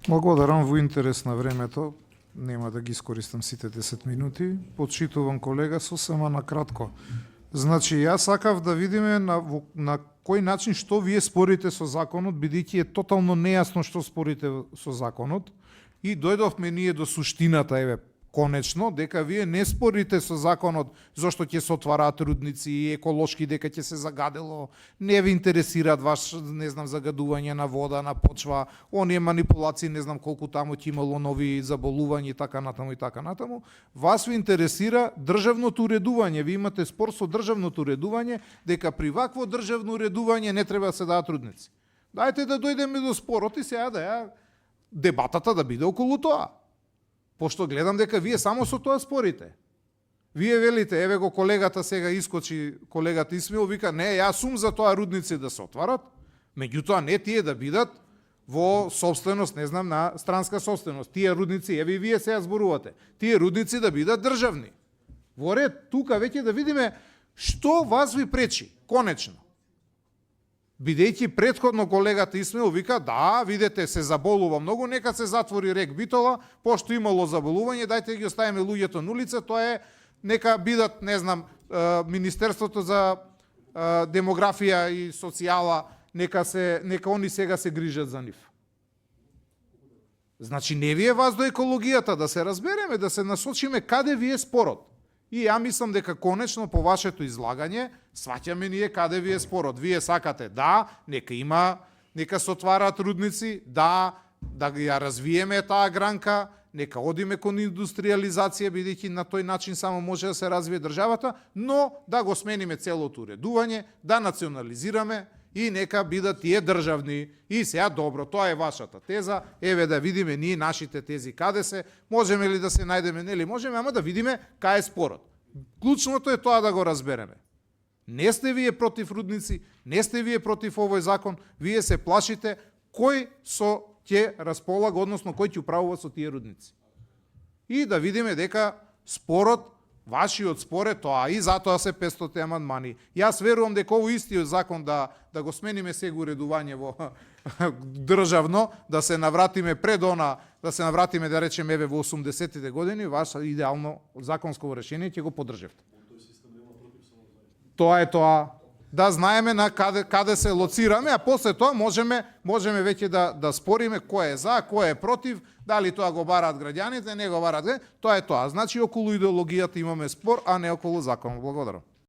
Благодарам, во интерес на времето. Нема да ги искористам сите 10 минути. Почитувам колега сосема на кратко. Значи, јас сакав да видиме на кој начин што вие спорите со законот, бидејќи е тотално нејасно што спорите со законот. И дојдовме ние до суштината, еве, конечно, дека вие не спорите со законот зашто ќе се отвараат рудници и еколошки, дека ќе се загадело, не ви интересираат ваш, не знам, загадување на вода, на почва, оние манипулации, не знам колку таму ќе имало нови заболувања и така натаму и така натаму. Вас ви интересира државното уредување. Ви имате спор со државното уредување, дека при вакво државно уредување не треба да се дадат рудници. Дајте да дојдеме до спорот и сега да дебатата да биде околу тоа. Пошто гледам дека вие само со тоа спорите. Вие велите, еве го колегата сега искочи, колегата Исмил, вика, не, јас сум за тоа рудници да се отварат, меѓутоа не тие да бидат во собственост, не знам, на странска собственост. Тие рудници, еве и вие сега зборувате, тие рудници да бидат државни. Во ред, тука веќе да видиме што вас ви пречи, конечно. Бидејќи претходно колегата Исмил вика, да, видете, се заболува многу, нека се затвори рек Битола, пошто имало заболување, дајте да ги оставиме луѓето на улица, тоа е, нека бидат, не знам, Министерството за демографија и социјала, нека они сега се грижат за нив. Значи, не ви е вас до екологијата, да се разбереме, да се насочиме каде ви е спорот. И ја мислам дека конечно по вашето излагање сваќаме ние каде ви е спорот. Вие сакате да, нека се отвараат рудници, да ја развиеме таа гранка, нека одиме кон индустриализација, бидејќи на тој начин само може да се развие државата, но да го смениме целото уредување, да национализираме и нека бидат тие државни. И сега добро, тоа е вашата теза, еве да видиме ние нашите тези каде се, можеме ли да се најдеме, нели можеме, ама да видиме кај е спорот. Клучното е тоа да го разбереме. Не сте вие против рудници, не сте вие против овој закон, вие се плашите кој ќе располага, односно кој ќе управува со тие рудници. И да видиме дека спорот, вашиот спор е тоа, и затоа се 500 амандмани. Јас верувам дека овој истиот закон да го смениме сега уредување во државно, да се навратиме пред она, да се навратиме, да речеме, еве во 80-тите години, ваше идеално законско решение ќе го поддржевте. Тоа е тоа. Да знаеме на каде се лоцираме, а после тоа можеме веќе да спориме кој е за, кој е против, дали тоа го бараат граѓаните, не го бараат. Тоа е тоа. Значи околу идеологијата имаме спор, а не околу законот. Благодарам.